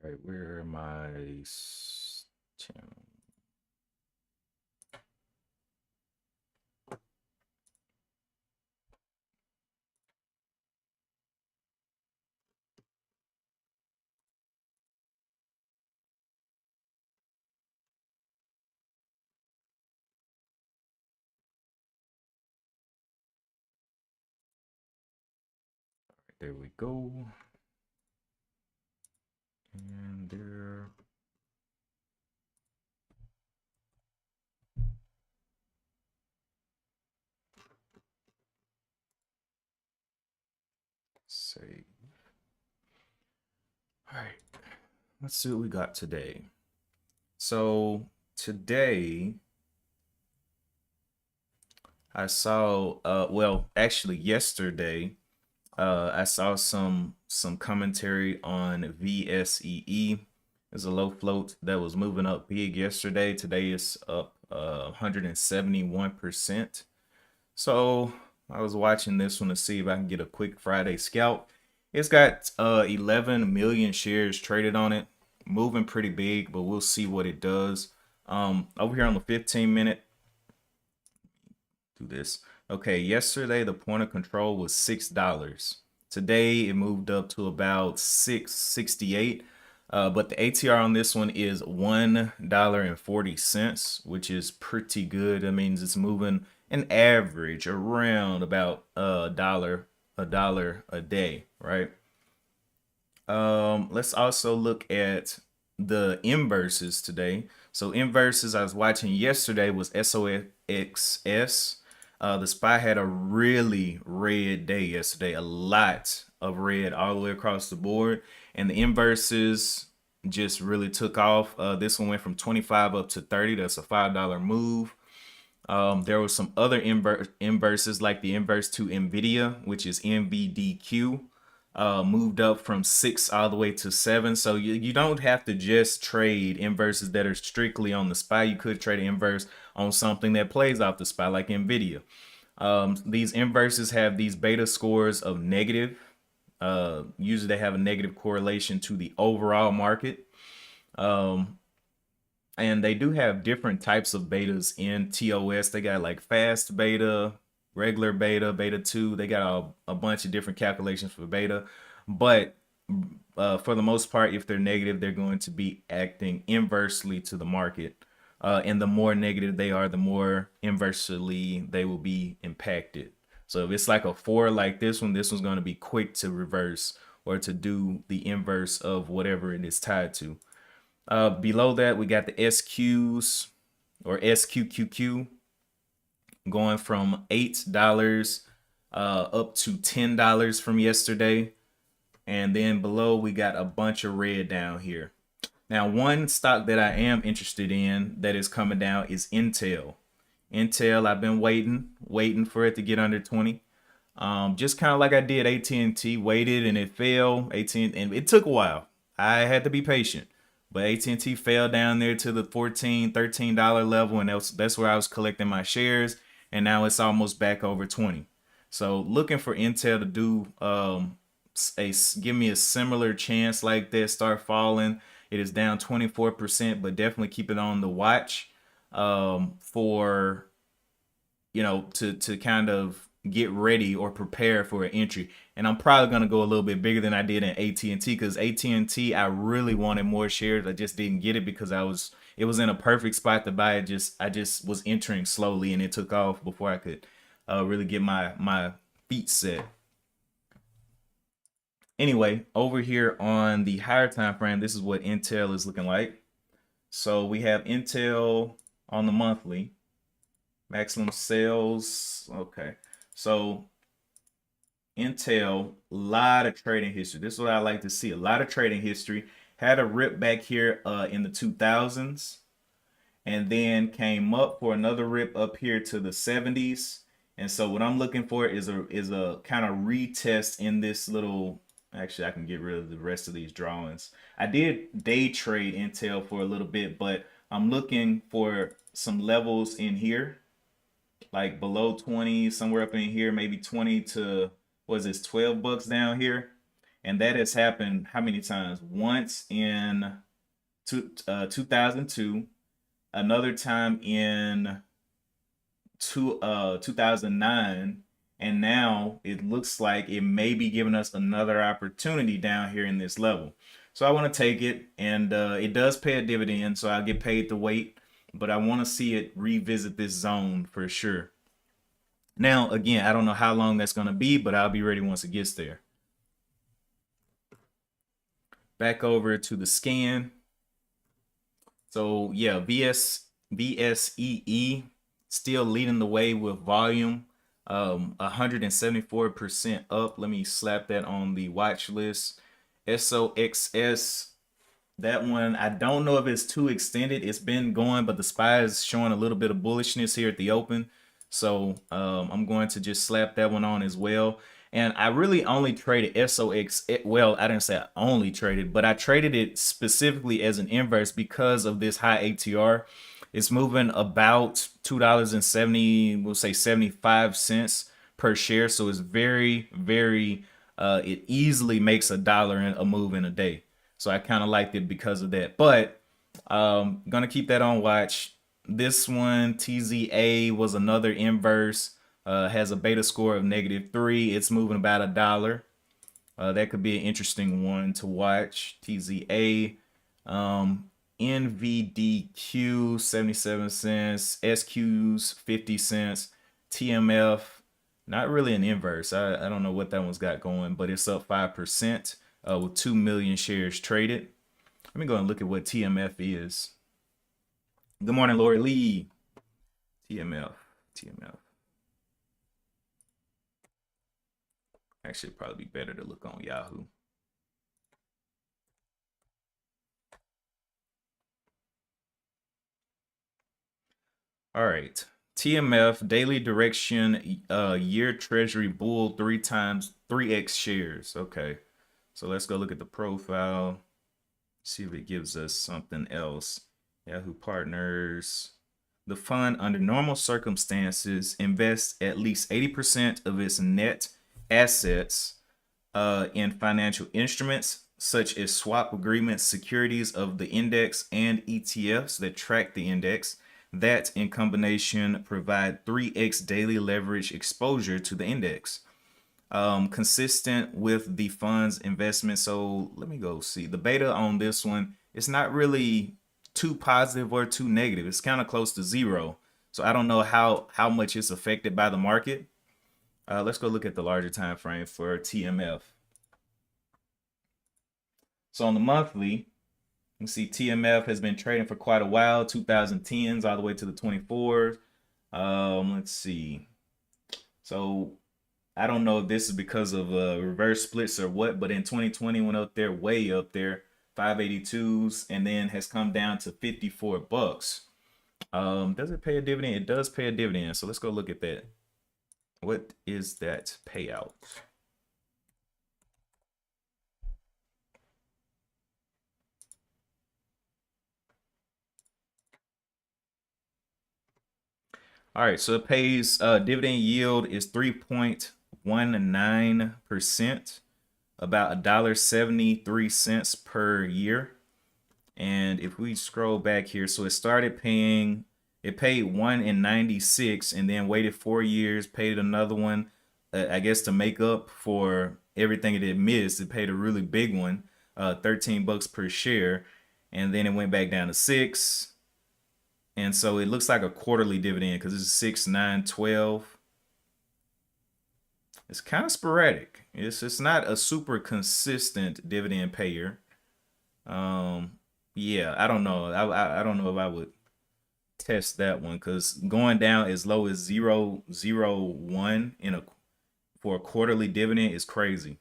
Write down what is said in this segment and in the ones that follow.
All right, where am I? Channel. There we go. And there. Save. All right, let's see what we got today. So today I saw, well, actually yesterday, I saw some commentary on VSEE. There's a low float that was moving up big yesterday. Today is up 171%. So I was watching this one to see if I can get a quick Friday scalp. It's got 11 million shares traded on it, moving pretty big, but we'll see what it does. Over here on the 15-minute, do this. Okay, yesterday the point of control was $6. Today it moved up to about $6.68. But the ATR on this one is $1.40, which is pretty good. That means it's moving an average around about a dollar a day, right? Let's also look at the inverses today. So inverses I was watching yesterday was SOXS. The SPY had a really red day yesterday, a lot of red all the way across the board, and the inverses just really took off. This one went from 25 up to 30. That's a $5 move. There was some other inverses like the inverse to NVIDIA, which is NVDQ, moved up from 6 all the way to 7. So you don't have to just trade inverses that are strictly on the SPY. You could trade an inverse on something that plays off the SPY like NVIDIA. These inverses have these beta scores of negative. Usually they have a negative correlation to the overall market. And they do have different types of betas in TOS. They got like fast beta, regular beta, beta 2. They got a bunch of different calculations for beta. But for the most part, if they're negative, they're going to be acting inversely to the market. And the more negative they are, the more inversely they will be impacted. So if it's like a 4 like this one's going to be quick to reverse or to do the inverse of whatever it is tied to. Below that, we got the SQs or SQQQ going from $8 up to $10 from yesterday. And then below, we got a bunch of red down here. Now, one stock that I am interested in that is coming down is Intel. Intel, I've been waiting for it to get under 20. Just kind of like I did AT&T, waited and it fell. AT&T, and it took a while. I had to be patient. But AT&T fell down there to the $14, $13 level, and that's where I was collecting my shares. And now it's almost back over 20. So looking for Intel to do give me a similar chance like this, start falling. It is down 24%, but definitely keep it on the watch for to kind of get ready or prepare for an entry. And I'm probably gonna go a little bit bigger than I did in AT&T because AT&T I really wanted more shares. I just didn't get it because it was in a perfect spot to buy it. I just was entering slowly and it took off before I could really get my feet set. Anyway, over here on the higher time frame, this is what Intel is looking like. So we have Intel on the monthly. Maximum sales. Okay. So Intel, a lot of trading history. This is what I like to see. A lot of trading history. Had a rip back here in the 2000s. And then came up for another rip up here to the 70s. And so what I'm looking for is a kind of retest in this little. Actually, I can get rid of the rest of these drawings. I did day trade Intel for a little bit, but I'm looking for some levels in here like below 20, somewhere up in here, maybe 20 to, what is this, $12 down here. And that has happened how many times? Once in 2002, another time in 2009, and now it looks like it may be giving us another opportunity down here in this level. So I want to take it, and it does pay a dividend, so I'll get paid to wait, but I want to see it revisit this zone for sure. Now, again, I don't know how long that's going to be, but I'll be ready once it gets there. Back over to the scan. So yeah, VSEE still leading the way with volume, 174% up. Let me slap that on the watch list. SOXS, that one, I don't know if it's too extended. It's been going, but the SPY is showing a little bit of bullishness here at the open. So I'm going to just slap that one on as well. And I really only traded SOX. Well, I didn't say I only traded, but I traded it specifically as an inverse because of this high ATR. It's moving about $2.70, we'll say 75 cents per share. So it's very, very, it easily makes $1 in a move in a day. So I kind of liked it because of that. But gonna keep that on watch. This one, TZA, was another inverse. Has a beta score of -3. It's moving about $1. That could be an interesting one to watch. TZA. NVDQ 77 cents, SQs 50 cents, TMF, not really an inverse. I don't know what that one's got going, but it's up 5% with 2 million shares traded. Let me go and look at what TMF is. Good morning, Lori Lee. TMF. Actually, it'd probably be better to look on Yahoo. All right. TMF daily direction year treasury bull 3x shares. Okay. So let's go look at the profile. See if it gives us something else. Yahoo Partners. The fund, under normal circumstances, invests at least 80% of its net assets in financial instruments such as swap agreements, securities of the index, and ETFs that track the index that in combination provide 3x daily leverage exposure to the index. Consistent with the fund's investment. So let me go see the beta on this one. It's not really too positive or too negative. It's kind of close to 0. So I don't know how much it's affected by the market. Let's go look at the larger time frame for TMF. So on the monthly, you see TMF has been trading for quite a while, 2010s all the way to the 24s. Let's see. So I don't know if this is because of reverse splits or what, but in 2020 went up there, way up there, 582s, and then has come down to 54 bucks. Does it pay a dividend? It does pay a dividend. So let's go look at that. What is that payout? All right, so it pays dividend yield is 3.19%, about $1.73 per year. And if we scroll back here, so it started paying, it paid 1 in 96 and then waited 4 years, paid another one, I guess to make up for everything it had missed. It paid a really big one, 13 bucks per share, and then it went back down to 6. And so it looks like a quarterly dividend because it's 6, 9, 12. It's kind of sporadic. It's not a super consistent dividend payer. Yeah, I don't know. I don't know if I would test that one because going down as low as 0.001 in a for a quarterly dividend is crazy.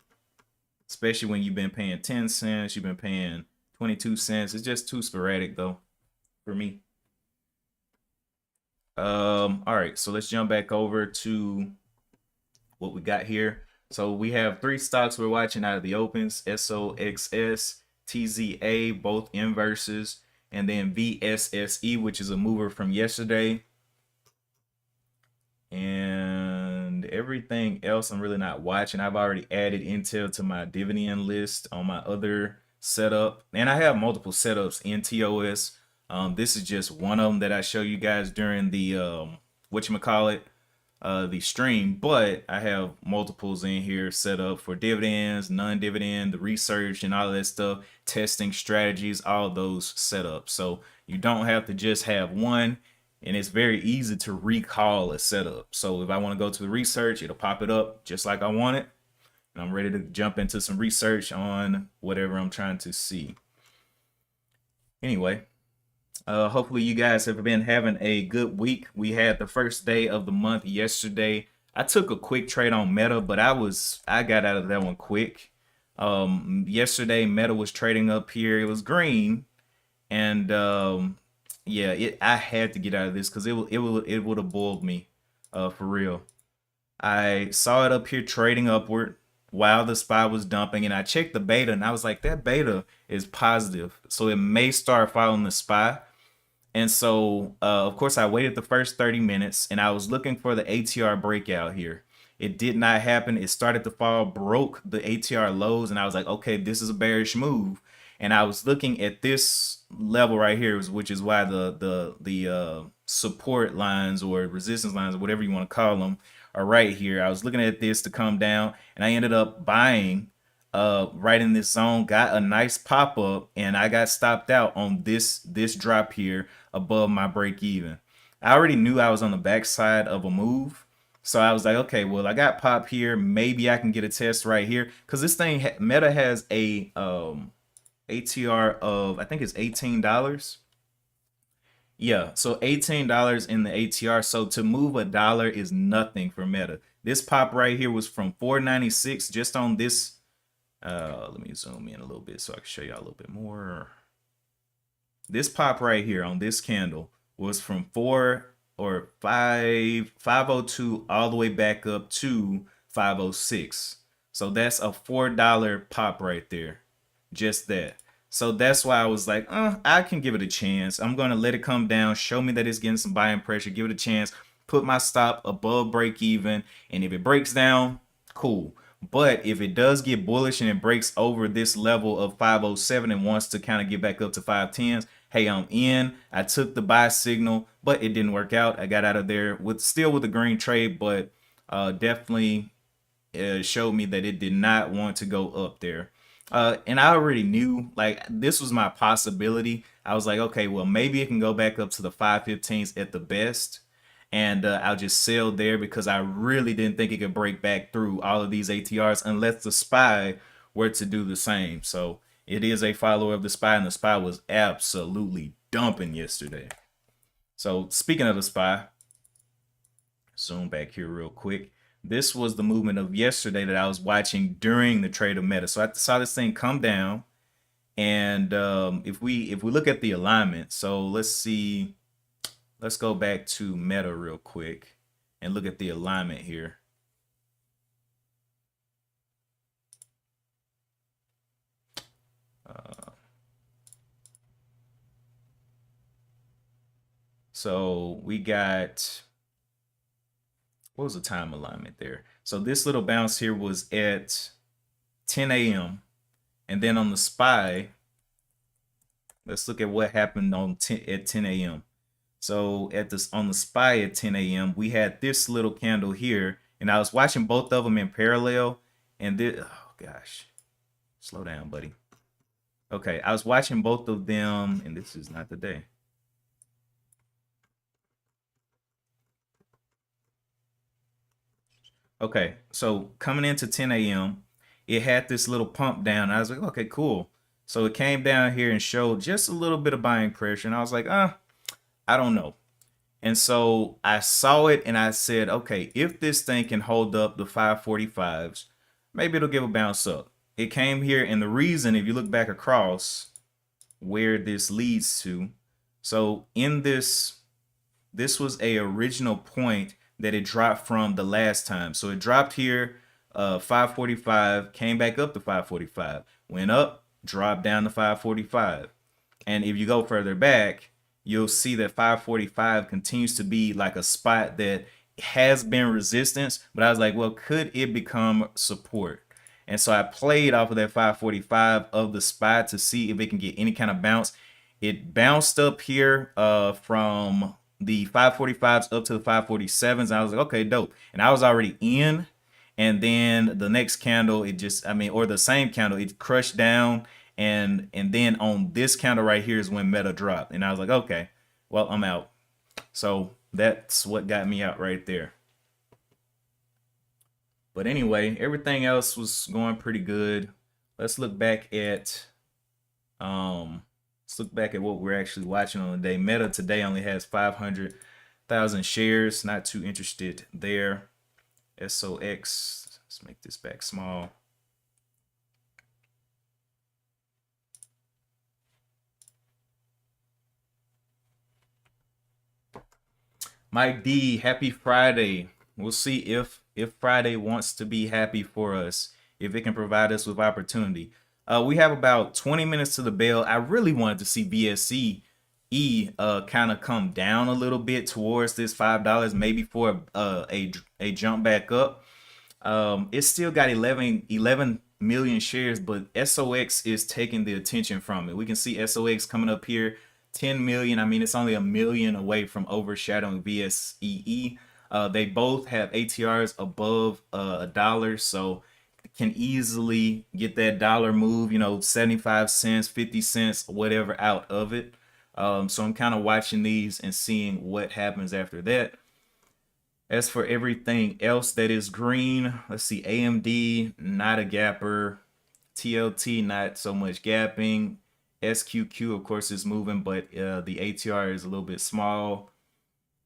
Especially when you've been paying 10 cents, you've been paying 22 cents. It's just too sporadic though for me. All right, so let's jump back over to what we got here. So we have 3 stocks we're watching out of the opens: SOXS, TZA, both inverses, and then VSSE, which is a mover from yesterday. And Everything else I'm really not watching. I've already added Intel to my dividend list on my other setup. And I have multiple setups in TOS. This is just one of them that I show you guys during the whatchamacallit, the stream, but I have multiples in here set up for dividends, non-dividend, the research and all of that stuff, testing strategies, all those setups. So you don't have to just have one, and it's very easy to recall a setup. So if I want to go to the research, it'll pop it up just like I want it, and I'm ready to jump into some research on whatever I'm trying to see. Anyway, hopefully you guys have been having a good week. We had the first day of the month yesterday. I took a quick trade on Meta, but I got out of that one quick. Yesterday Meta was trading up here. It was green, and yeah, I had to get out of this because it would have boiled me, for real. I saw it up here trading upward while the SPY was dumping, and I checked the beta, and I was like, that beta is positive, so it may start following the SPY. And so, of course, I waited the first 30 minutes and I was looking for the ATR breakout here. It did not happen. It started to fall, broke the ATR lows, and I was like, okay, this is a bearish move. And I was looking at this level right here, which is why the support lines or resistance lines or whatever you want to call them are right here. I was looking at this to come down, and I ended up buying right in this zone, got a nice pop up, and I got stopped out on this drop here above my break even. I already knew I was on the backside of a move, so I was like, okay, well, I got pop here, maybe I can get a test right here, because this thing Meta has a ATR of, I think it's $18. Yeah, so $18 in the ATR. So to move $1 is nothing for Meta. This pop right here was from 496 just on this. Let me zoom in a little bit so I can show you a little bit more. This pop right here on this candle was from 502 all the way back up to 506. So that's a $4 pop right there. Just that. So that's why I was like, I can give it a chance. I'm going to let it come down, show me that it's getting some buying pressure, give it a chance, put my stop above break even. And if it breaks down, cool. But if it does get bullish and it breaks over this level of 507 and wants to kind of get back up to 510s, hey, I'm in. I took the buy signal, but it didn't work out. I got out of there still with a green trade, but definitely showed me that it did not want to go up there. And I already knew, like, this was my possibility. I was like, okay, well, maybe it can go back up to the 515s at the best. And I'll just sell there because I really didn't think it could break back through all of these ATRs unless the SPY were to do the same. So it is a follower of the SPY, and the SPY was absolutely dumping yesterday. So speaking of the SPY, zoom back here real quick. This was the movement of yesterday that I was watching during the trade of Meta. So I saw this thing come down, and if we look at the alignment, so let's see. Let's go back to Meta real quick and look at the alignment here. So we got, what was the time alignment there? So this little bounce here was at 10 a.m. And then on the SPY, let's look at what happened at 10 a.m. So on the SPY at 10 a.m., we had this little candle here, and I was watching both of them in parallel. And this, oh gosh, slow down, buddy. Okay, I was watching both of them, and this is not the day. Okay, so coming into 10 a.m., it had this little pump down. I was like, okay, cool. So it came down here and showed just a little bit of buying pressure, and I was like, I don't know. And so I saw it and I said, okay, if this thing can hold up the 545s, maybe it'll give a bounce up. It came here, and the reason, if you look back across where this leads to, so in this was a original point that it dropped from the last time. So it dropped here, 545, came back up to 545, went up, dropped down to 545. And if you go further back, you'll see that 545 continues to be like a spot that has been resistance, but I was like, well, could it become support? And so I played off of that 545 of the spot to see if it can get any kind of bounce. It bounced up here from the 545s up to the 547s. And I was like, okay, dope. And I was already in. And then the next candle, it just, I mean, or the same candle, it crushed down. And then on this candle right here is when Meta dropped. And I was like, okay, well, I'm out. So that's what got me out right there. But anyway, everything else was going pretty good. Let's look back at um what we're actually watching on the day. Meta today only has 500,000 shares. Not too interested there. SOX. Let's make this back small. Mike D, happy Friday. We'll see if Friday wants to be happy for us, if it can provide us with opportunity. We have about 20 minutes to the bell. I really wanted to see BSC kind of come down a little bit towards this $5, maybe for a jump back up. It's still got 11 million shares, but SOX is taking the attention from it. We can see SOX coming up here, 10 million. I mean, it's only a million away from overshadowing VSEE. They both have ATRs above a dollar, so can easily get that dollar move, 75 cents, 50 cents, whatever out of it. So I'm kind of watching these and seeing what happens after that. As for everything else that is green, let's see, AMD, not a gapper. TLT, not so much gapping. SQQ, of course, is moving, but the ATR is a little bit small.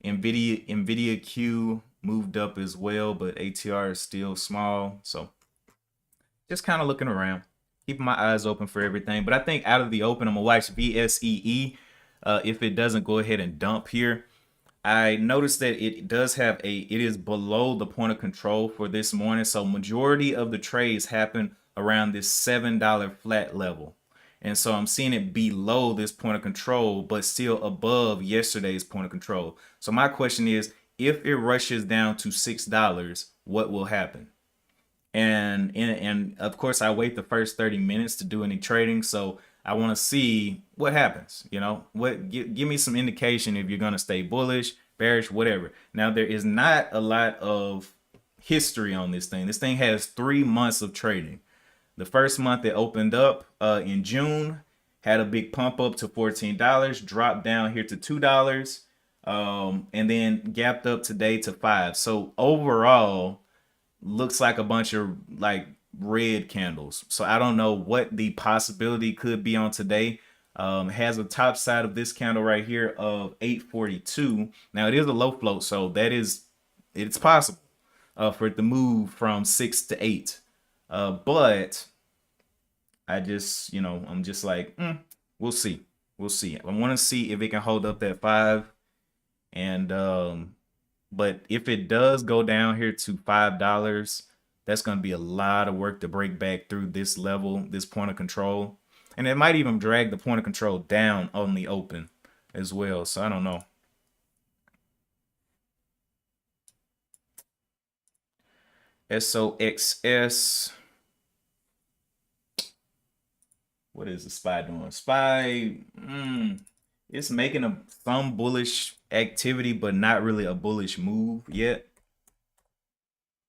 Nvidia Q moved up as well, but ATR is still small. So just kind of looking around, keeping my eyes open for everything. But I think out of the open, I'm gonna watch VSEE. If it doesn't go ahead and dump here, I noticed that it is below the point of control for this morning. So majority of the trades happen around this $7 flat level. And so I'm seeing it below this point of control, but still above yesterday's point of control. So my question is, if it rushes down to $6, what will happen? And of course I wait the first 30 minutes to do any trading, so I want to see what happens. Give me some indication if you're going to stay bullish, bearish, whatever. Now there is not a lot of history on this thing. This thing has 3 months of trading. The first month it opened up in June, had a big pump up to $14, dropped down here to $2, and then gapped up today to $5. So overall, looks like a bunch of like red candles. So I don't know what the possibility could be on today. Has a top side of this candle right here of 842. Now it is a low float, so it's possible for it to move from 6 to 8. But I just, I'm just like, we'll see. We'll see. I want to see if it can hold up that 5. And but if it does go down here to $5, that's going to be a lot of work to break back through this level, this point of control. And it might even drag the point of control down on the open as well. So I don't know. SOXS. What is the SPY doing? SPY, it's making some bullish activity, but not really a bullish move yet.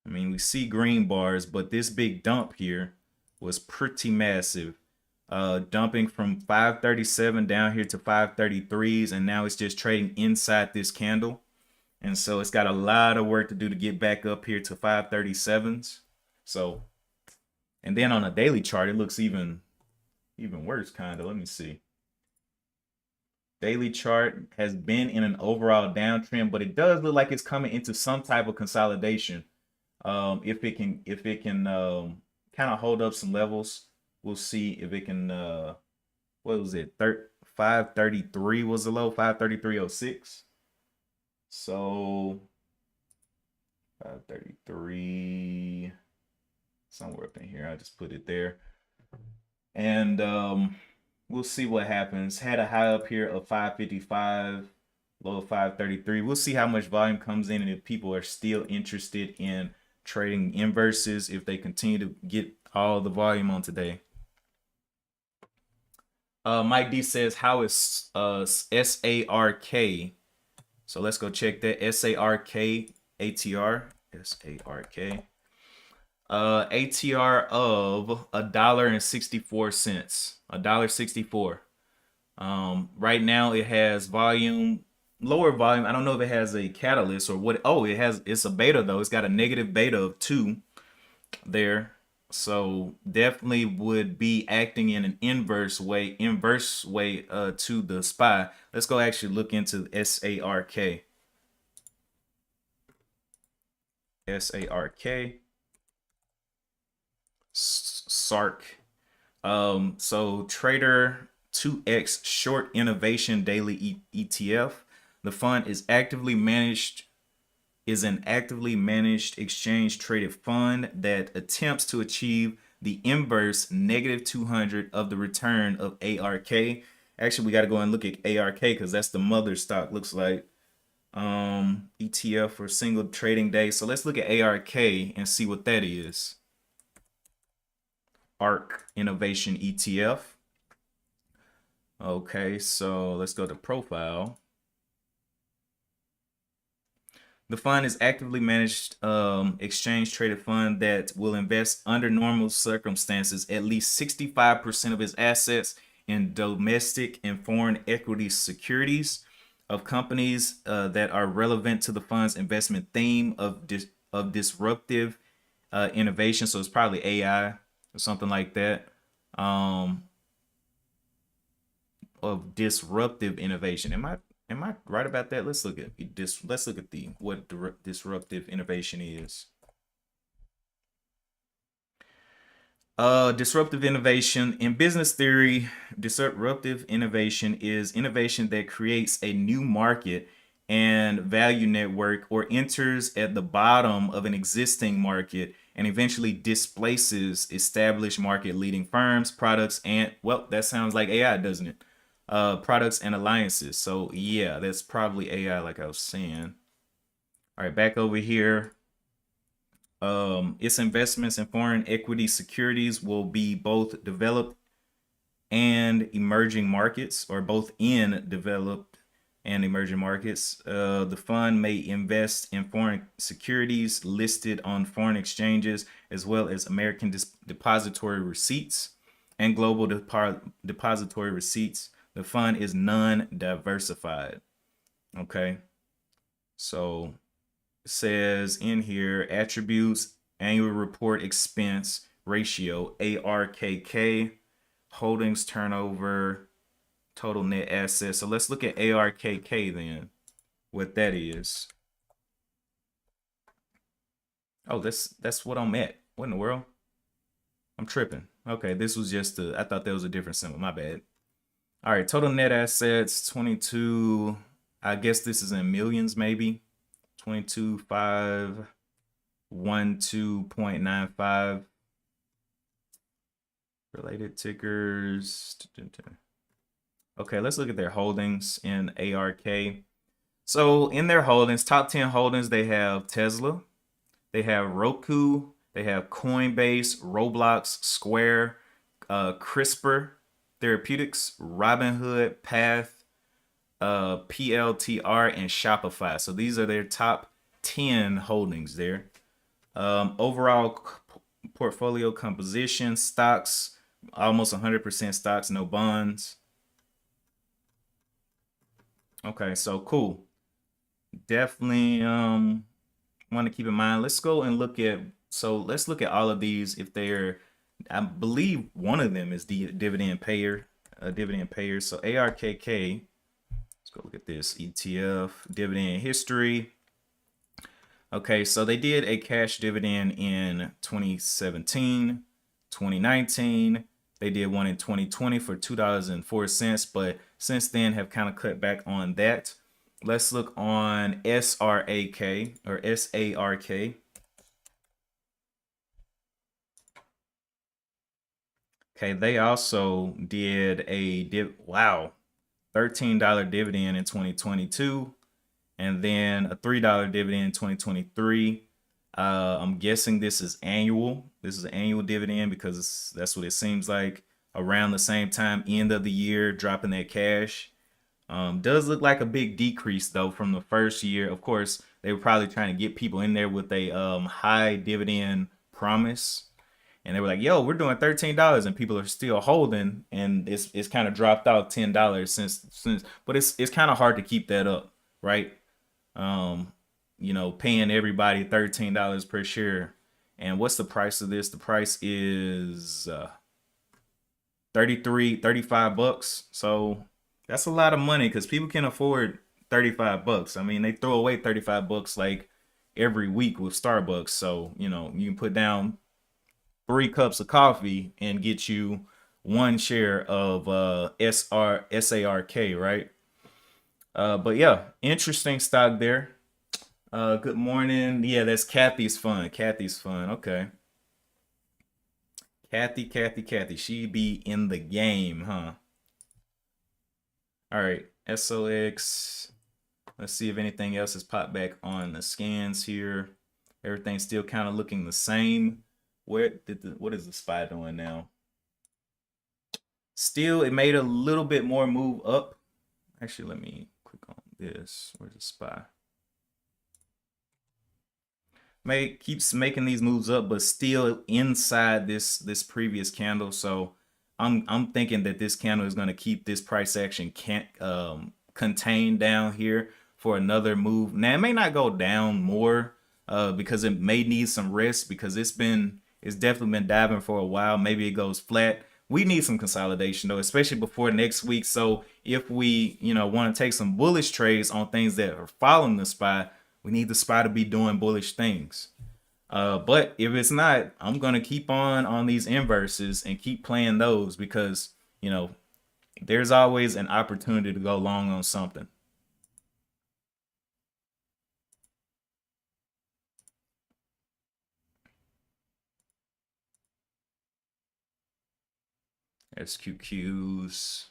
I mean, we see green bars, but this big dump here was pretty massive. Dumping from 537 down here to 533s, and now it's just trading inside this candle. And so it's got a lot of work to do to get back up here to 537s. So, and then on a daily chart, it looks even worse, kind of. Let me see. Daily chart has been in an overall downtrend, but it does look like it's coming into some type of consolidation. If it can kind of hold up some levels, we'll see if it can. What was it? 533 was the low. 533.06. So 533 somewhere up in here. I just put it there, and we'll see what happens. Had a high up here of 555. low of 533. We'll see how much volume comes in and if people are still interested in trading inverses if they continue to get all the volume on today. Mike D says, how is SARK? So let's go check that. SARK ATR. SARK. ATR of $1.64. $1.64. Right now it has volume, lower volume. I don't know if it has a catalyst or what. Oh, it's a beta though. It's got a negative beta of 2 there. So definitely would be acting in an inverse way to the SPY. Let's go actually look into SARK. SARK. SARK. So Trader 2X Short Innovation Daily ETF. The fund is an actively managed exchange traded fund that attempts to achieve the inverse negative 200 of the return of ARK. Actually, we got to go and look at ARK because that's the mother stock, looks like. ETF for single trading day. So let's look at ARK and see what that is. ARK Innovation ETF. Okay, so let's go to profile. The fund is actively managed exchange traded fund that will invest under normal circumstances at least 65% of its assets in domestic and foreign equity securities of companies that are relevant to the fund's investment theme of disruptive innovation. So it's probably AI or something like that. Of disruptive innovation. Am I right about that? Let's look at this. Let's look at what disruptive innovation is. Disruptive innovation in business theory. Disruptive innovation is innovation that creates a new market and value network or enters at the bottom of an existing market and eventually displaces established market leading firms, products, and, well, that sounds like AI, doesn't it? Products and alliances. So yeah, that's probably AI, like I was saying. All right, back over here. Its investments in foreign equity securities will be both developed and emerging markets, or both in developed and emerging markets. The fund may invest in foreign securities listed on foreign exchanges, as well as American depository receipts and global depository receipts. The fund is non-diversified. Okay, so it says in here attributes, annual report expense ratio, ARKK, holdings turnover, total net assets. So let's look at ARKK then, what that is. Oh, that's what I'm at. What in the world? I'm tripping. Okay, this was just I thought that was a different symbol. My bad. All right, total net assets 22. I guess this is in millions, maybe 22,512.95. Related tickers. Okay, let's look at their holdings in ARK. So in their holdings, top 10 holdings, they have Tesla, they have Roku, they have Coinbase, Roblox, Square, CRISPR Therapeutics, Robinhood, Path, PLTR, and Shopify. So these are their top 10 holdings there. Overall portfolio composition, stocks, almost 100% stocks, no bonds. Okay, so cool. Definitely want to keep in mind. Let's go and look at, so let's look at all of these if they're, I believe one of them is the dividend payer, So ARKK, let's go look at this ETF dividend history. Okay, so they did a cash dividend in 2017, 2019. They did one in 2020 for $2.04, but since then have kind of cut back on that. Let's look on SRAK or SARK. Okay, they also did a wow. $13 dividend in 2022, and then a $3 dividend in 2023. I'm guessing this is annual. This is an annual dividend because that's what it seems like. Around the same time, end of the year, dropping that cash. Does look like a big decrease though from the first year. Of course, they were probably trying to get people in there with a high dividend promise, and they were like, "Yo, we're doing $13," and people are still holding, and it's kind of dropped out $10 since. But it's kind of hard to keep that up, right? Um, paying everybody $13 per share. And what's the price of this? The price is 35 bucks. So that's a lot of money because people can afford 35 bucks. I mean, they throw away 35 bucks like every week with Starbucks. So, you can put down 3 cups of coffee and get you one share of SARK, right? But yeah, interesting stock there. Good morning. Yeah, that's Kathy's fun. Kathy's fun. Okay. Kathy. She be in the game, huh? All right. SOX. Let's see if anything else has popped back on the scans here. Everything's still kind of looking the same. What is the SPY doing now? Still, it made a little bit more move up. Actually, let me click on this. Where's the SPY? Keeps making these moves up, but still inside this previous candle. So I'm thinking that this candle is going to keep this price action contained down here for another move. Now it may not go down more because it may need some rest because it's definitely been diving for a while. Maybe it goes flat. We need some consolidation though, especially before next week. So if we want to take some bullish trades on things that are following the SPY, we need the SPY to be doing bullish things. But if it's not, I'm gonna keep on these inverses and keep playing those because there's always an opportunity to go long on something. SQQs.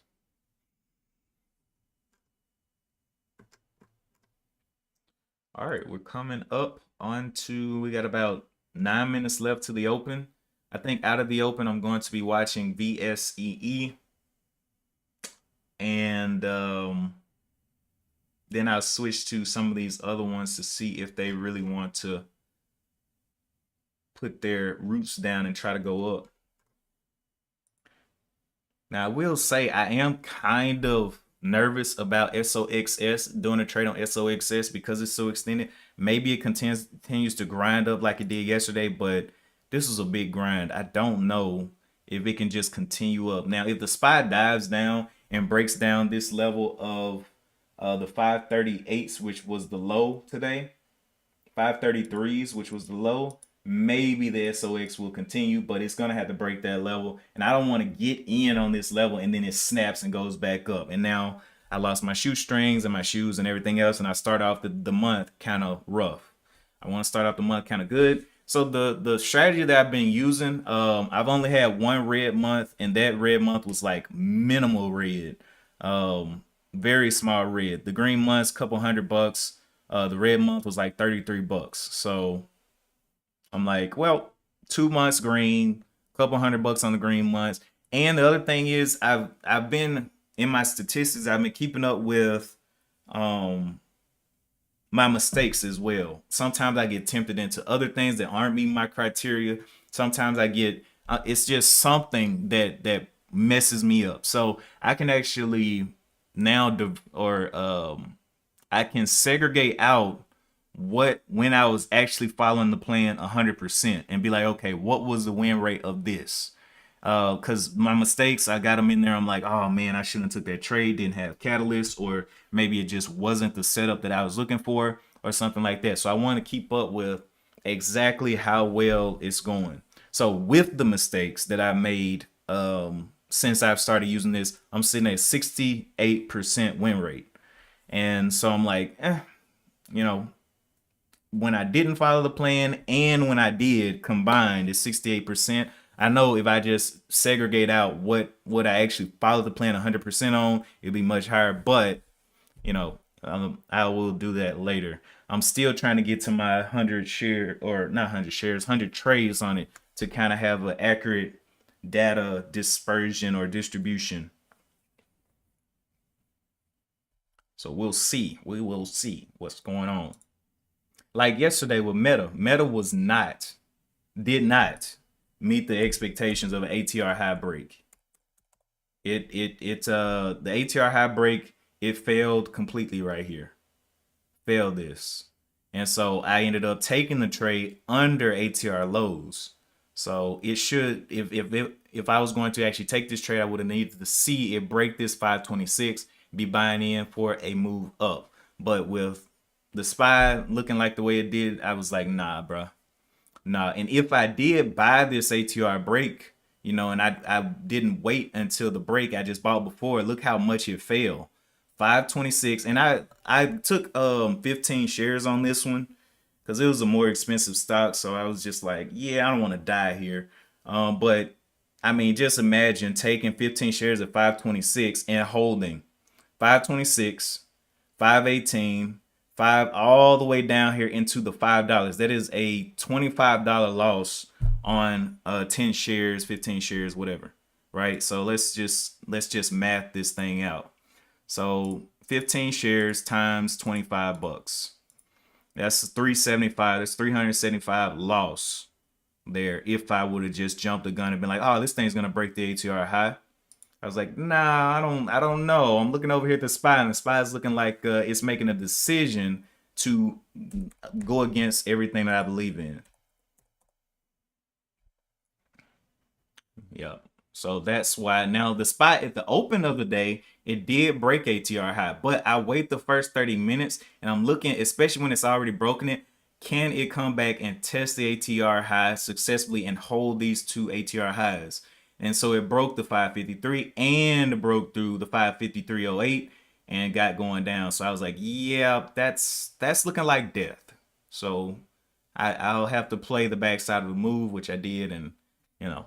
All right, we're coming up onto, we got about 9 minutes left to the open. I think out of the open, I'm going to be watching VSEE. And then I'll switch to some of these other ones to see if they really want to put their roots down and try to go up. Now, I will say I am kind of nervous about SOXS, doing a trade on SOXS because it's so extended. Maybe it continues to grind up like it did yesterday, but this was a big grind. I don't know if it can just continue up. Now, if the SPY dives down and breaks down this level of the 538s, which was the low today, 533s, which was the low, maybe the SOX will continue, but it's going to have to break that level. And I don't want to get in on this level and then it snaps and goes back up. And now I lost my shoestrings and my shoes and everything else. And I start off the month kind of rough. I want to start off the month kind of good. So the strategy that I've been using, I've only had one red month, and that red month was like minimal red, very small red. The green month's couple $100. The red month was like 33 bucks. So I'm like, well, 2 months green, couple $100 on the green months. And the other thing is I've been in my statistics, I've been keeping up with my mistakes as well. Sometimes I get tempted into other things that aren't meeting my criteria. Sometimes I get it's just something that messes me up. So I can actually now I can segregate out when I was actually following the plan 100% and be like, okay, what was the win rate of this? Because my mistakes, I got them in there. I'm like, oh man, I shouldn't have took that trade, didn't have catalyst, or maybe it just wasn't the setup that I was looking for or something like that. So I want to keep up with exactly how well it's going. So with the mistakes that I made since I've started using this, I'm sitting at 68% win rate. And so I'm like, when I didn't follow the plan and when I did combined is 68%. I know if I just segregate out what I actually follow the plan 100% on, it'd be much higher. But I will do that later. I'm still trying to get to my 100 share, or not 100 shares, 100 trades on it to kind of have an accurate data dispersion or distribution. So we'll see. We will see what's going on. Like yesterday with Meta did not meet the expectations of an ATR high break. The ATR high break, it failed completely right here. Failed this. And so I ended up taking the trade under ATR lows. So it should, if I was going to actually take this trade, I would have needed to see it break this 526, be buying in for a move up. But with the SPY looking like the way it did, I was like, nah, bro. Nah. And if I did buy this ATR break, and I didn't wait until the break, I just bought before. Look how much it fell. 526. And I took 15 shares on this one because it was a more expensive stock. So I was just like, yeah, I don't want to die here. But I mean, just imagine taking 15 shares at 526 and holding 526, 518, five all the way down here into the $5. That is a $25 loss on 10 shares, 15 shares, whatever. Right? So let's just math this thing out. So 15 shares times $25. That's 375. That's 375 loss there if I would have just jumped the gun and been like, oh, this thing's gonna break the ATR high. I was like, nah, I don't know. I'm looking over here at the SPY, and the SPY is looking like it's making a decision to go against everything that I believe in. Yep. So that's why now the SPY at the open of the day, it did break ATR high, but I wait the first 30 minutes and I'm looking, especially when it's already broken it, can it come back and test the ATR high successfully and hold these two ATR highs? And so it broke the 553 and broke through the 553.08 and got going down. So I was like, yeah, that's looking like death. So I'll have to play the backside of the move, which I did, and you know,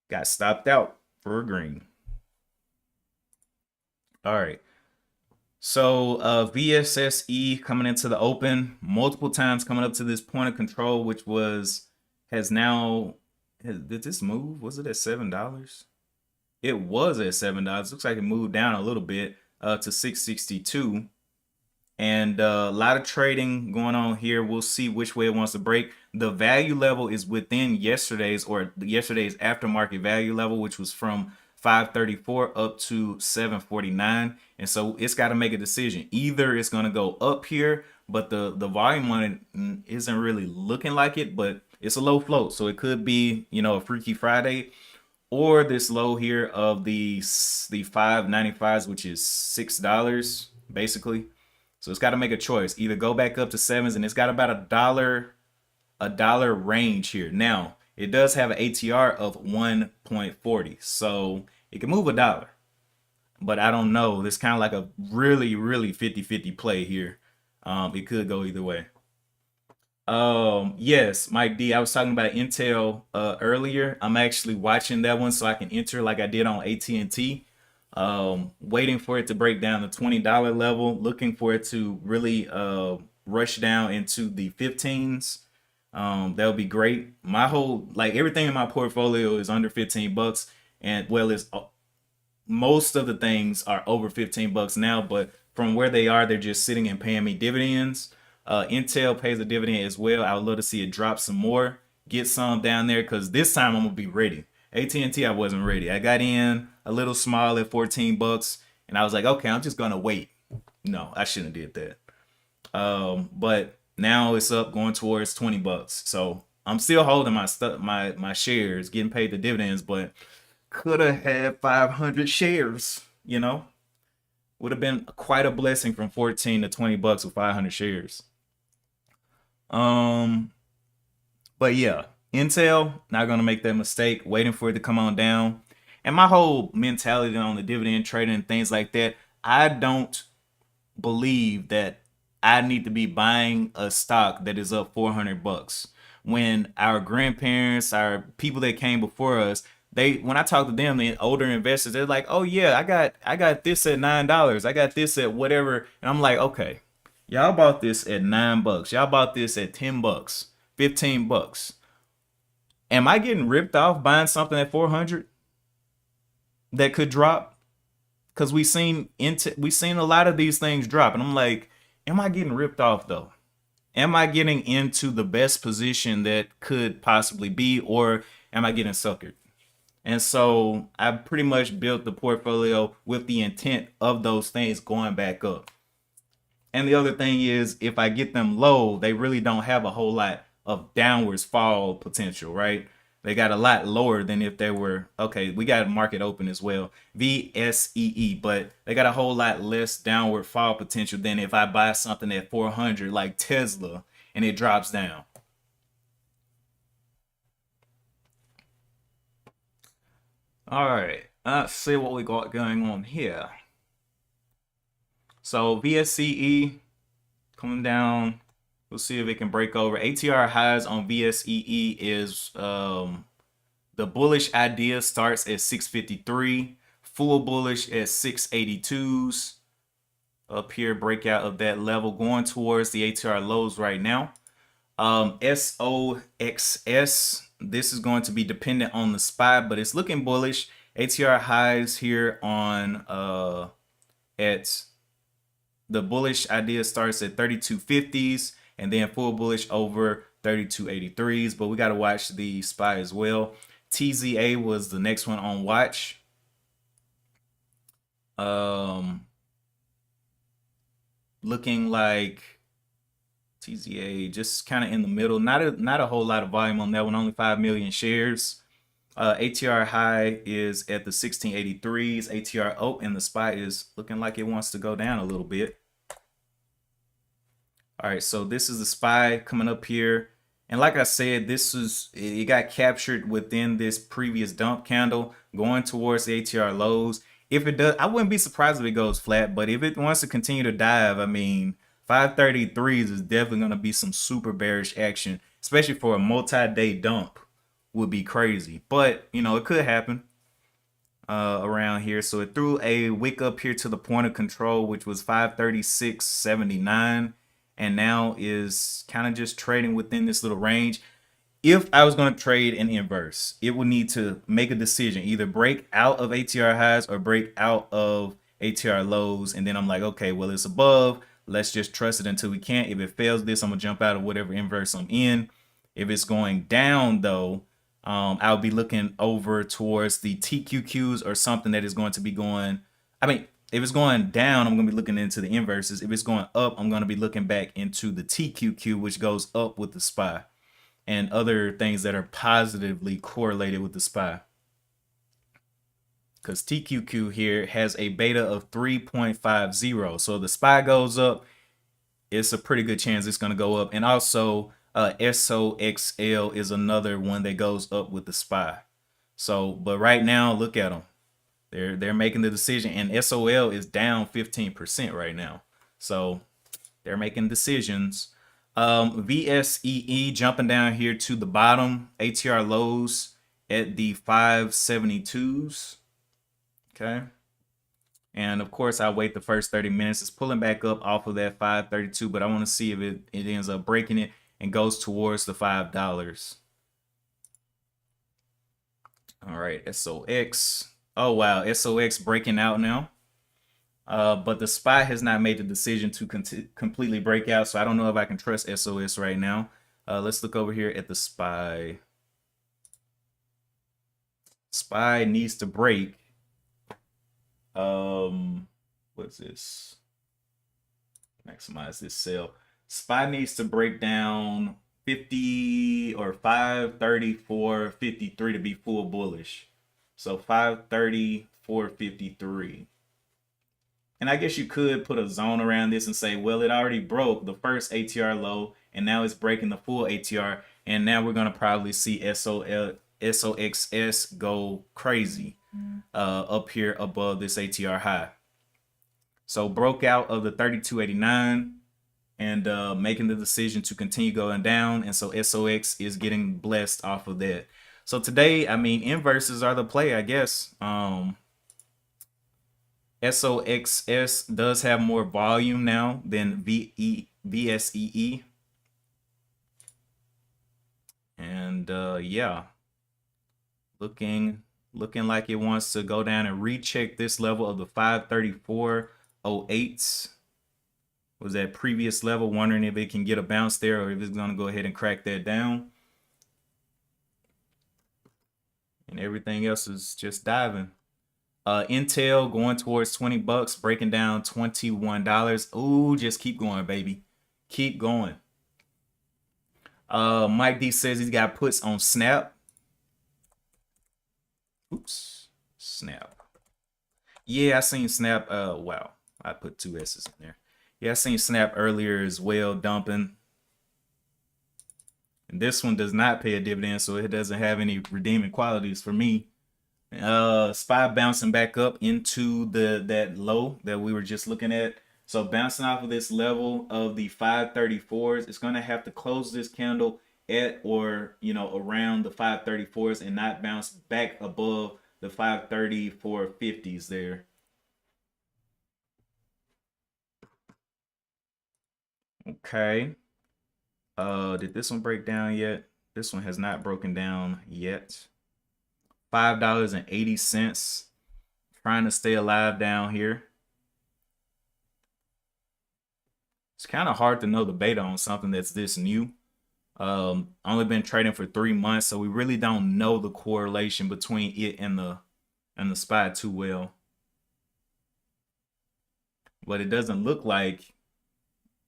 got stopped out for a green. All right. So VSSE coming into the open multiple times, coming up to this point of control, which has now did this move? Was it at $7? It was at $7. Looks like it moved down a little bit to 662. And a lot of trading going on here. We'll see which way it wants to break. The value level is within yesterday's aftermarket value level, which was from 534 up to 749. And so it's got to make a decision. Either it's going to go up here, but the volume on it isn't really looking like it, but it's a low float. So it could be, a Freaky Friday, or this low here of the 595s, which is $6 basically. So it's got to make a choice. Either go back up to sevens, and it's got about a dollar range here. Now, it does have an ATR of 1.40. So it can move a dollar. But I don't know. It's kind of like a really, really 50-50 play here. It could go either way. Yes, Mike D. I was talking about Intel earlier. I'm actually watching that one so I can enter like I did on AT&T. Waiting for it to break down the $20 level, looking for it to really rush down into the 15s. That would be great. My whole everything in my portfolio is under $15, and well, it's most of the things are over $15 now, but from where they are, they're just sitting and paying me dividends. Intel pays a dividend as well. I would love to see it drop some more, get some down there, because this time I'm gonna be ready. AT&T, I wasn't ready. I got in a little small at $14, and I was like, okay, I'm just gonna wait. No, I shouldn't have did that. But now it's up going towards $20. So I'm still holding my shares, getting paid the dividends, but could have had 500 shares. Would have been quite a blessing from 14 to $20 with 500 shares. Um, but yeah, Intel not gonna make that mistake, waiting for it to come on down. And my whole mentality on the dividend trading and things like that, I don't believe that I need to be buying a stock that is up $400. when our grandparents, our people that came before us, when I talk to them, the older investors, they're like, "Oh yeah, I got this at $9. I got this at whatever," and I'm like, "Okay, y'all bought this at $9. Y'all bought this at $10, $15. Am I getting ripped off buying something at 400 that could drop?" Because we seen a lot of these things drop, and I'm like, am I getting ripped off though? Am I getting into the best position that could possibly be, or am I getting suckered? And so I pretty much built the portfolio with the intent of those things going back up. And the other thing is, if I get them low, they really don't have a whole lot of downwards fall potential, right? They got a lot lower than if they were, okay, we got market open as well, VSEE, but they got a whole lot less downward fall potential than if I buy something at 400 like Tesla and it drops down. All right, let's see what we got going on here. So VSCE coming down. We'll see if it can break over. ATR highs on VSEE is the bullish idea starts at 653, full bullish at 682s. Up here, breakout of that level going towards the ATR lows right now. SOXS, this is going to be dependent on the SPY, but it's looking bullish. ATR highs here on at the bullish idea starts at 3250s and then full bullish over 3283s, but we got to watch the SPY as well. TZA was the next one on watch. Looking like TZA just kind of in the middle. Not a whole lot of volume on that one. Only 5 million shares. ATR high is at the 1683s. ATR, oh, and the SPY is looking like it wants to go down a little bit. All right, so this is the SPY coming up here. And like I said, it got captured within this previous dump candle going towards the ATR lows. If it does, I wouldn't be surprised if it goes flat, but if it wants to continue to dive, I mean, 533s is definitely going to be some super bearish action, especially for a multi-day dump would be crazy. But, it could happen around here. So it threw a wick up here to the point of control, which was 536.79, and now is kind of just trading within this little range. If I was going to trade an inverse, it would need to make a decision, either break out of ATR highs or break out of ATR lows. And then I'm like, okay, well, it's above. Let's just trust it until we can't. If it fails this, I'm going to jump out of whatever inverse I'm in. If it's going down, though, I'll be looking over towards the TQQs or something that is going to be going. If it's going down, I'm going to be looking into the inverses. If it's going up, I'm going to be looking back into the TQQ, which goes up with the SPY, and other things that are positively correlated with the SPY. Because TQQ here has a beta of 3.50. So the SPY goes up, it's a pretty good chance it's going to go up. And also SOXL is another one that goes up with the SPY. So, but right now, look at them. They're making the decision, and SOL is down 15% right now. So they're making decisions. VSEE jumping down here to the bottom. ATR lows at the 572s. Okay. And of course, I wait the first 30 minutes. It's pulling back up off of that 532, but I want to see if it ends up breaking it and goes towards the $5. All right, SOX. Oh, wow. SOX breaking out now. But the SPY has not made the decision to completely break out, so I don't know if I can trust SOS right now. Let's look over here at the SPY. SPY needs to break. What's this? Maximize this sell. SPY needs to break down 50 or 534.53 to be full bullish. So 534.53. And I guess you could put a zone around this and say, well, it already broke the first ATR low, and now it's breaking the full ATR, and now we're going to probably see SOXS go crazy up here above this ATR high. So broke out of the 3289. and making the decision to continue going down. And so SOX is getting blessed off of that. So today, I mean, inverses are the play, I guess. SOXS does have more volume now than VSEE. And yeah, looking like it wants to go down and recheck this level of the 534.08. Was that previous level, wondering if it can get a bounce there or if it's going to go ahead and crack that down. And everything else is just diving. Intel going towards 20 bucks, breaking down $21. Ooh, just keep going, baby. Keep going. Mike D says he's got puts on Snap. Oops, Snap. Yeah, I seen Snap. Wow, I put two S's in there. Yeah, I seen Snap earlier as well, dumping. And this one does not pay a dividend, so it doesn't have any redeeming qualities for me. SPY bouncing back up into that low that we were just looking at. So bouncing off of this level of the 534s, it's going to have to close this candle at or around the 534s and not bounce back above the 534.50s there. Okay. Did this one break down yet? This one has not broken down yet. $5.80. Trying to stay alive down here. It's kind of hard to know the beta on something that's this new. Only been trading for 3 months, so we really don't know the correlation between it and the SPY too well. But it doesn't look like,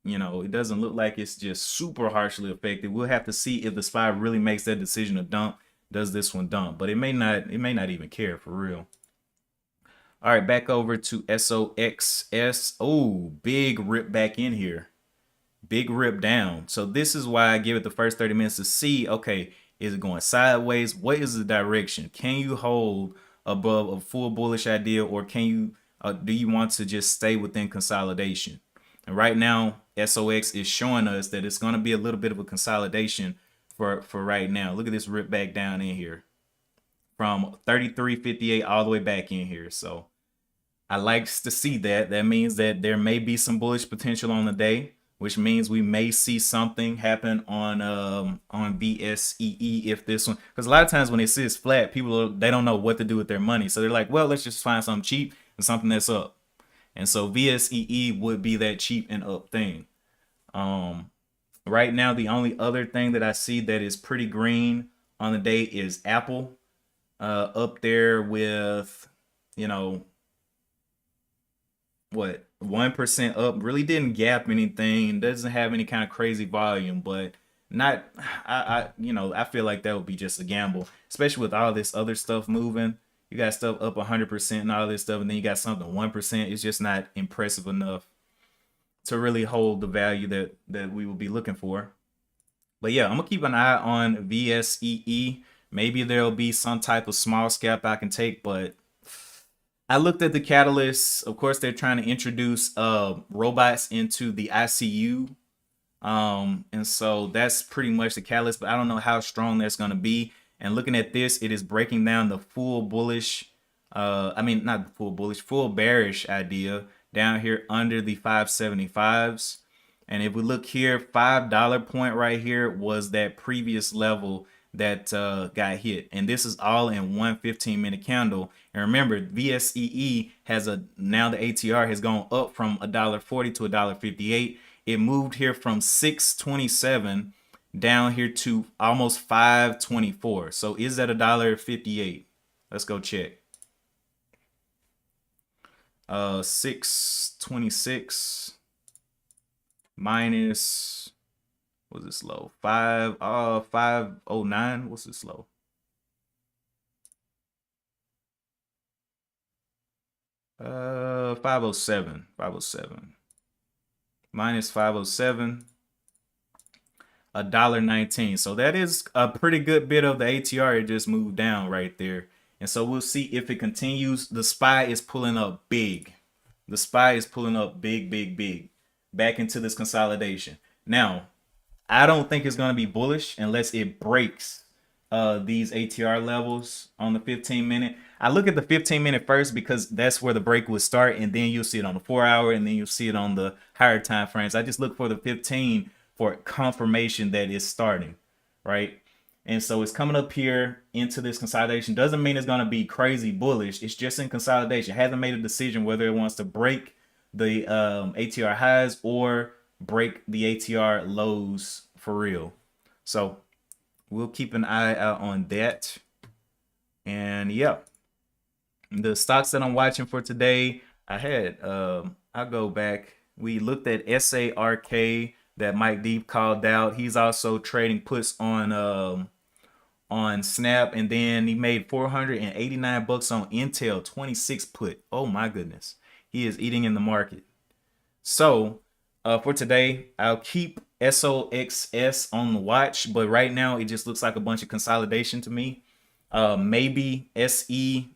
it doesn't look like it's just super harshly affected. We'll have to see if the SPY really makes that decision to dump. Does this one dump? But it may not even care for real. All right, back over to SOXS. Oh, big rip back in here. Big rip down. So this is why I give it the first 30 minutes to see, okay, is it going sideways? What is the direction? Can you hold above a full bullish idea, or can you do you want to just stay within consolidation? And right now, SOX is showing us that it's going to be a little bit of a consolidation for right now. Look at this rip back down in here from 33.58 all the way back in here. So I like to see that. That means that there may be some bullish potential on the day, which means we may see something happen on VSEE if this one, because a lot of times when it sits flat, they don't know what to do with their money. So they're like, well, let's just find something cheap and something that's up. And so VSEE would be that cheap and up thing. Right now, the only other thing that I see that is pretty green on the day is Apple, up there with, what, 1% up. Really didn't gap anything. Doesn't have any kind of crazy volume, but not. I feel like that would be just a gamble, especially with all this other stuff moving. You got stuff up 100% and all this stuff, and then you got something 1%. It's just not impressive enough to really hold the value that we will be looking for. But yeah, I'm gonna keep an eye on VSEE. Maybe there'll be some type of small scalp I can take, but I looked at the catalysts. Of course, they're trying to introduce robots into the ICU. And so that's pretty much the catalyst, but I don't know how strong that's going to be. And looking at this, it is breaking down the full bullish, not the full bullish, full bearish idea down here under the 575s. And if we look here, $5 point right here was that previous level that got hit, and this is all in one 15-minute candle. And remember, VSEE has now the ATR has gone up from $1.40 to $1.58. It moved here from 627 down here to almost 524. So is that $1.58? Let's go check. 626 minus, what's this low? 509. What's this low? 507. 507 minus 507, $1.19. So that is a pretty good bit of the ATR. It just moved down right there. And so we'll see if it continues. The SPY is pulling up big. The SPY is pulling up big, big, big. back into this consolidation. Now, I don't think it's going to be bullish unless it breaks these ATR levels on the 15 minute. I look at the 15 minute first because that's where the break would start, and then you'll see it on the 4 hour, and then you'll see it on the higher time frames. I just look for the 15 for confirmation that it's starting, right? And so it's coming up here into this consolidation. Doesn't mean it's going to be crazy bullish. It's just in consolidation. Hasn't made a decision whether it wants to break the ATR highs or break the ATR lows for real. So we'll keep an eye out on that. And yeah, the stocks that I'm watching for today, I'll go back. We looked at SARK that Mike Deep called out. He's also trading puts on Snap, and then he made 489 bucks on Intel 26 put. Oh my goodness. He is eating in the market. So for today, I'll keep SOXS on the watch, but right now it just looks like a bunch of consolidation to me. Maybe VSEE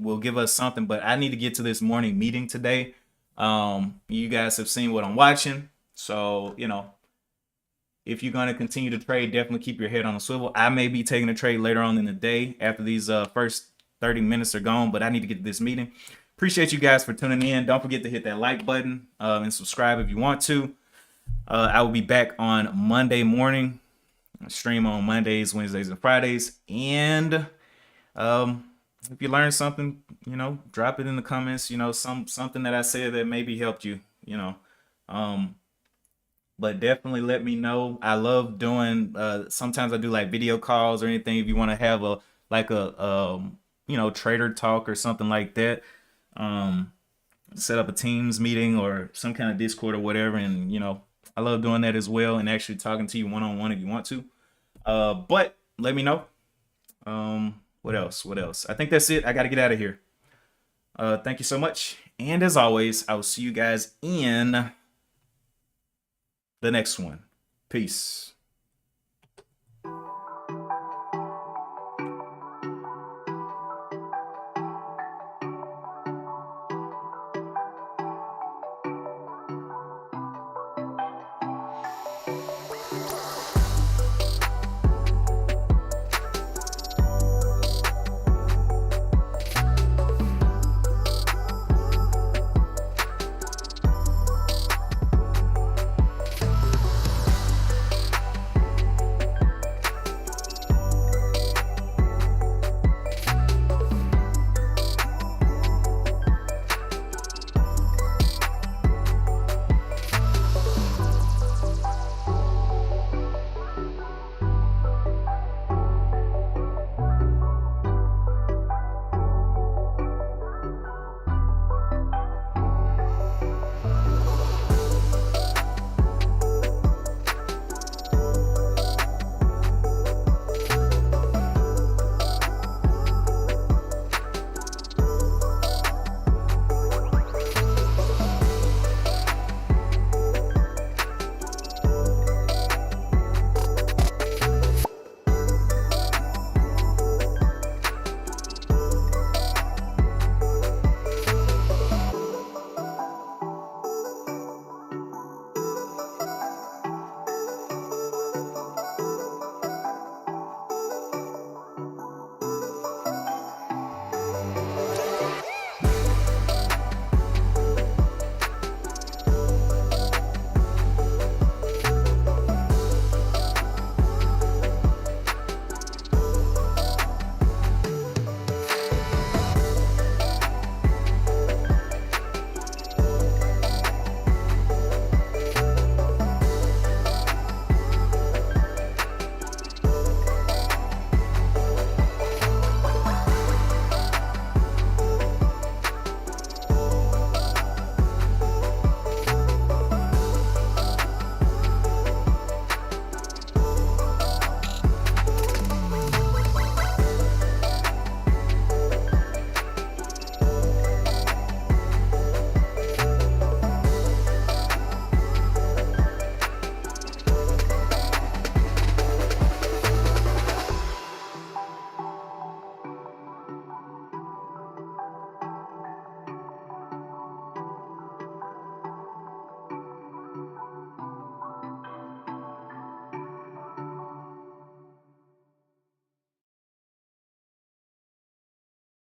will give us something, but I need to get to this morning meeting today. You guys have seen what I'm watching, so if you're going to continue to trade, definitely keep your head on a swivel. I may be taking a trade later on in the day after these first 30 minutes are gone, but I need to get to this meeting. Appreciate you guys for tuning in. Don't forget to hit that like button and subscribe if you want to. I will be back on Monday morning. I stream on Mondays, Wednesdays, and Fridays. And if you learned something, drop it in the comments. Something that I said that maybe helped you. But definitely let me know. I love doing. Sometimes I do like video calls or anything. If you want to have a trader talk or something like that. Set up a Teams meeting or some kind of Discord or whatever, and I love doing that as well, and actually talking to you one-on-one if you want to. But let me know. What else? I think that's it. I got to get out of here. Thank you so much, and as always, I will see you guys in the next one. Peace.